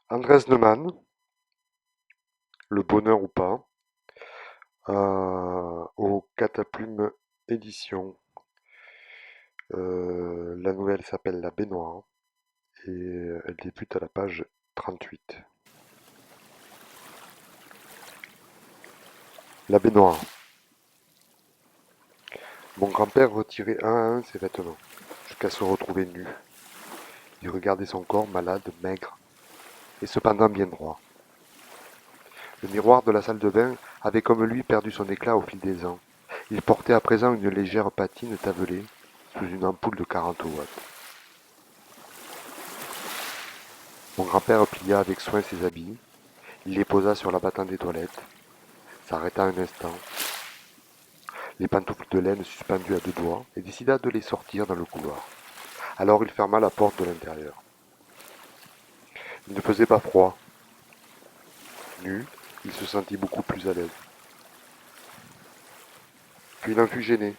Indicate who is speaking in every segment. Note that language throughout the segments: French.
Speaker 1: Andrés Neumann, Le bonheur ou pas, aux Cataplumes Éditions. La nouvelle s'appelle La baignoire et elle débute à la page 38. La baignoire. Mon grand-père retirait un à un ses vêtements, jusqu'à se retrouver nu. Il regardait son corps malade, maigre, et cependant bien droit. Le miroir de la salle de bain avait comme lui perdu son éclat au fil des ans. Il portait à présent une légère patine tavelée sous une ampoule de 40 watts. Mon grand-père plia avec soin ses habits. Il les posa sur la battante des toilettes, s'arrêta un instant, les pantoufles de laine suspendues à deux doigts, et décida de les sortir dans le couloir. Alors il ferma la porte de l'intérieur. Il ne faisait pas froid. Nu, il se sentit beaucoup plus à l'aise. Puis il en fut gêné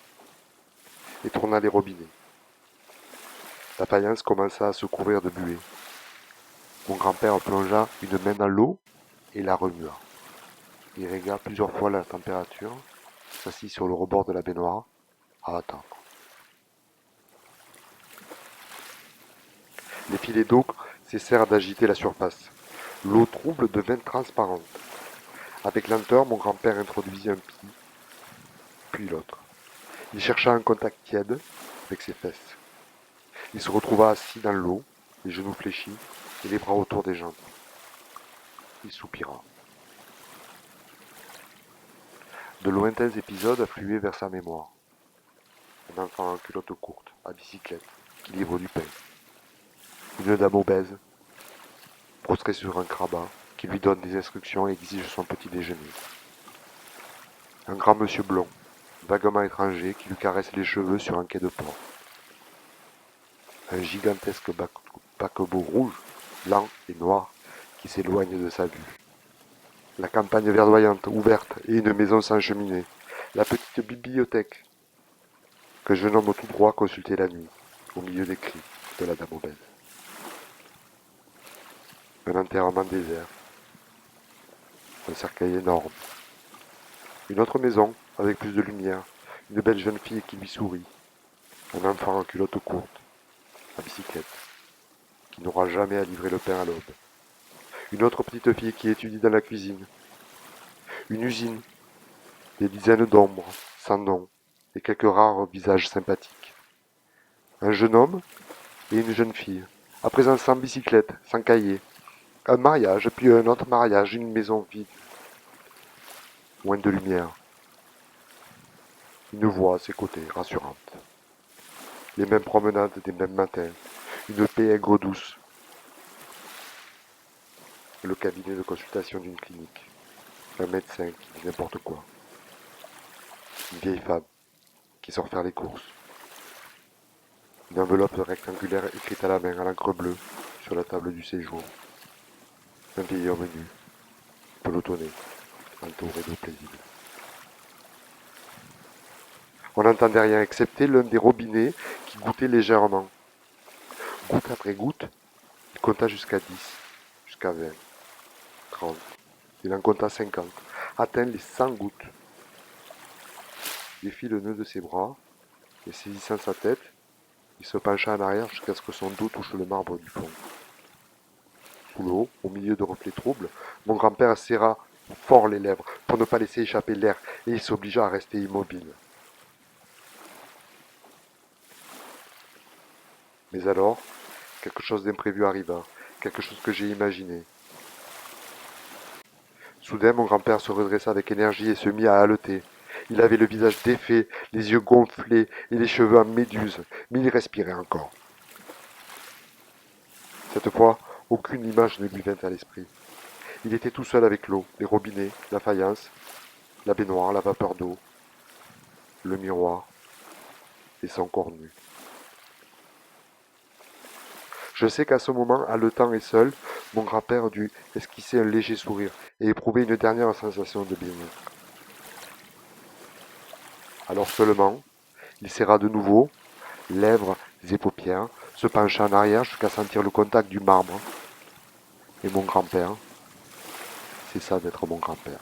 Speaker 1: et tourna les robinets. La faïence commença à se couvrir de buée. Mon grand-père plongea une main dans l'eau et la remua. Il régla plusieurs fois la température, s'assit sur le rebord de la baignoire à attendre. Les filets d'eau cessèrent d'agiter la surface. L'eau trouble devint transparente. Avec lenteur, mon grand-père introduisit un pied, puis l'autre. Il chercha un contact tiède avec ses fesses. Il se retrouva assis dans l'eau, les genoux fléchis et les bras autour des jambes. Il soupira. De lointains épisodes affluaient vers sa mémoire. Un enfant en culotte courte, à bicyclette, qui livre du pain. Une dame obèse, prostrée sur un grabat, qui lui donne des instructions et exige son petit déjeuner. Un grand monsieur blond, vaguement étranger, qui lui caresse les cheveux sur un quai de port. Un gigantesque paquebot rouge, blanc et noir, qui s'éloigne de sa vue. La campagne verdoyante, ouverte, et une maison sans cheminée. La petite bibliothèque, que je nomme tout droit consulter la nuit, au milieu des cris de la dame obèse. Un enterrement désert. Un cercueil énorme. Une autre maison, avec plus de lumière. Une belle jeune fille qui lui sourit. Un enfant en culotte courte, à bicyclette, qui n'aura jamais à livrer le pain à l'aube. Une autre petite fille qui étudie dans la cuisine. Une usine. Des dizaines d'ombres, sans nom, et quelques rares visages sympathiques. Un jeune homme et une jeune fille, à présent sans bicyclette, sans cahier. Un mariage, puis un autre mariage, une maison vide. Moins de lumière. Une voix à ses côtés, rassurante. Les mêmes promenades des mêmes matins. Une paix aigre-douce. Le cabinet de consultation d'une clinique. Un médecin qui dit n'importe quoi. Une vieille femme qui sort faire les courses. Une enveloppe rectangulaire écrite à la main à l'encre bleue sur la table du séjour. Un vieil homme nu, pelotonné, entouré d'eau paisible. On n'entendait rien excepté l'un des robinets qui goûtait légèrement. Goutte après goutte, il compta jusqu'à 10, jusqu'à 20, 30. Il en compta 50, atteint les 100 gouttes. Il fit le nœud de ses bras et saisissant sa tête, il se pencha en arrière jusqu'à ce que son dos touche le marbre du fond. Sous l'eau, au milieu de reflets troubles, mon grand-père serra fort les lèvres pour ne pas laisser échapper l'air et il s'obligea à rester immobile. Mais alors, quelque chose d'imprévu arriva, quelque chose que j'ai imaginé. Soudain, mon grand-père se redressa avec énergie et se mit à haleter. Il avait le visage défait, les yeux gonflés et les cheveux en méduse, mais il respirait encore. Cette fois, aucune image ne lui vint à l'esprit. Il était tout seul avec l'eau, les robinets, la faïence, la baignoire, la vapeur d'eau, le miroir et son corps nu. Je sais qu'à ce moment, haletant et seul, mon grand-père dut esquisser un léger sourire et éprouver une dernière sensation de bien-être. Alors seulement, il serra de nouveau, lèvres et paupières, se pencha en arrière jusqu'à sentir le contact du marbre. Et mon grand-père, c'est ça d'être mon grand-père.